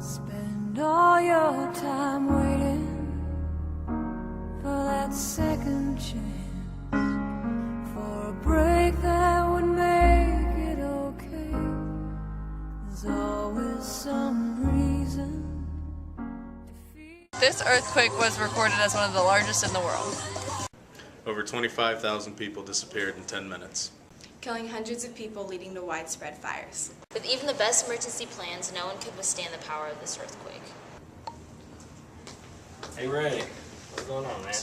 Spend all your time waiting for that second chance, for a break that would make it okay. There's always some reason to feel. This earthquake was recorded as one of the largest in the world. Over 25,000 people disappeared in 10 minutes. Killing hundreds of people, leading to widespread fires. With even the best emergency plans, no one could withstand the power of this earthquake. Hey Ray, what's going on, man?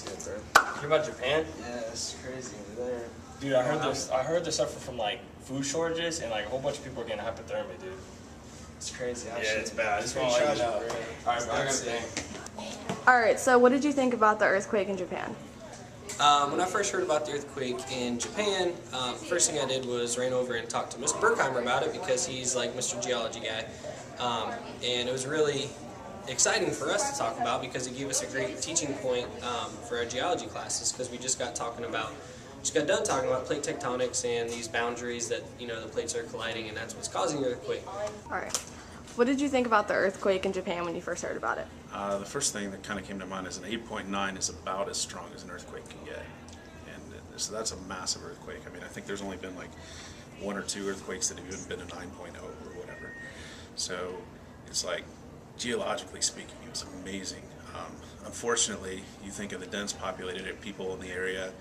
You hear about Japan? Yeah, it's crazy over there. Dude, I heard they're suffering from like food shortages and like a whole bunch of people are getting hypothermia, dude. It's crazy. Yeah, it's bad. I just want to let you know. Alright, I got thing. Alright, so what did you think about the earthquake in Japan? When I first heard about the earthquake in Japan, first thing I did was ran over and talked to Mr. Berkheimer about it because he's like Mr. Geology guy. And it was really exciting for us to talk about because it gave us a great teaching point for our geology classes because we just got done talking about plate tectonics and these boundaries that, you know, the plates are colliding and that's what's causing the earthquake. Alright. What did you think about the earthquake in Japan when you first heard about it? The first thing that kind of came to mind is an 8.9 is about as strong as an earthquake can get. And so that's a massive earthquake. I mean, I think there's only been like one or two earthquakes that have even been a 9.0 or whatever. So it's like, geologically speaking, it was amazing. Unfortunately, you think of the dense populated people in the area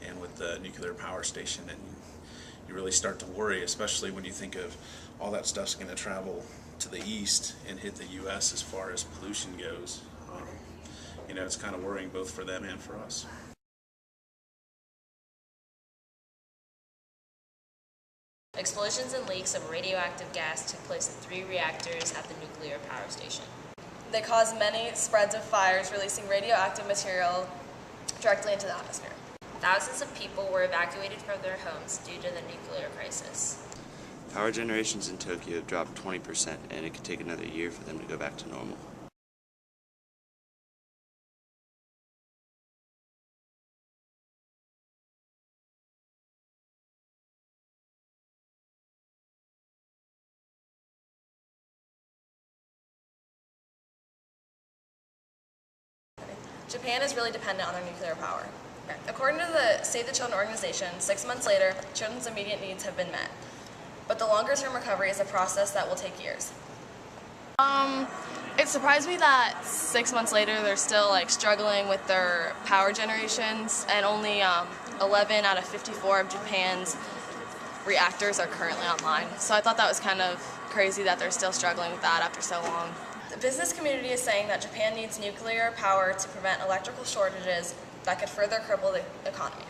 and with the nuclear power station, and you really start to worry, especially when you think of all that stuff's going to travel to the east and hit the U.S. as far as pollution goes. You know, it's kind of worrying both for them and for us. Explosions and leaks of radioactive gas took place in 3 reactors at the nuclear power station. They caused many spreads of fires, releasing radioactive material directly into the atmosphere. Thousands of people were evacuated from their homes due to the nuclear crisis. Power generations in Tokyo have dropped 20%, and it could take another year for them to go back to normal. Japan is really dependent on their nuclear power. According to the Save the Children organization, 6 months later, children's immediate needs have been met. But the longer-term recovery is a process that will take years. It surprised me that 6 months later they're still struggling with their power generations, and only 11 out of 54 of Japan's reactors are currently online. So I thought that was kind of crazy that they're still struggling with that after so long. The business community is saying that Japan needs nuclear power to prevent electrical shortages that could further cripple the economy.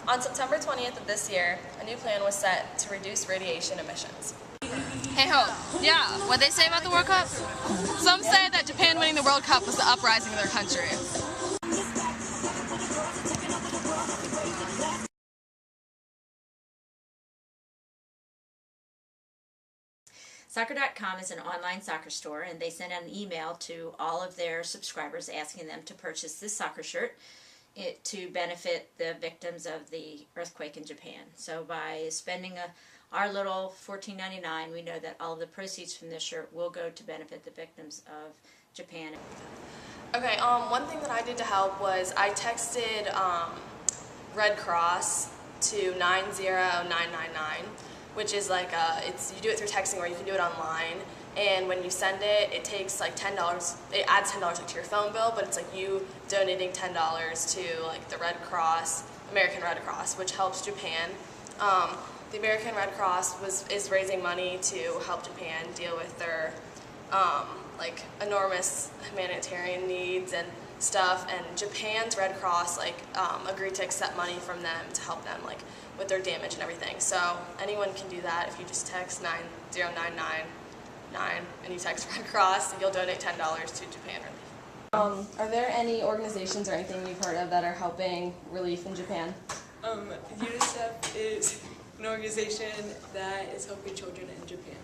On September 20th of this year, a new plan was set to reduce radiation emissions. Hey ho, yeah, what they say about the World Cup? Some say that Japan winning the World Cup was the uprising of their country. Soccer.com is an online soccer store, and they send out an email to all of their subscribers asking them to purchase this soccer shirt to benefit the victims of the earthquake in Japan. So by spending our little $14.99, we know that all of the proceeds from this shirt will go to benefit the victims of Japan. Okay, one thing that I did to help was I texted Red Cross to 90999, which is you do it through texting or you can do it online. And when you send it, it takes $10. It adds $10 to your phone bill, but it's you donating $10 to the Red Cross, American Red Cross, which helps Japan. The American Red Cross is raising money to help Japan deal with their enormous humanitarian needs and stuff. And Japan's Red Cross agreed to accept money from them to help them with their damage and everything. So anyone can do that if you just text 90999 and you text Red Cross, and you'll donate $10 to Japan Relief. Are there any organizations or anything you've heard of that are helping relief in Japan? UNICEF is an organization that is helping children in Japan.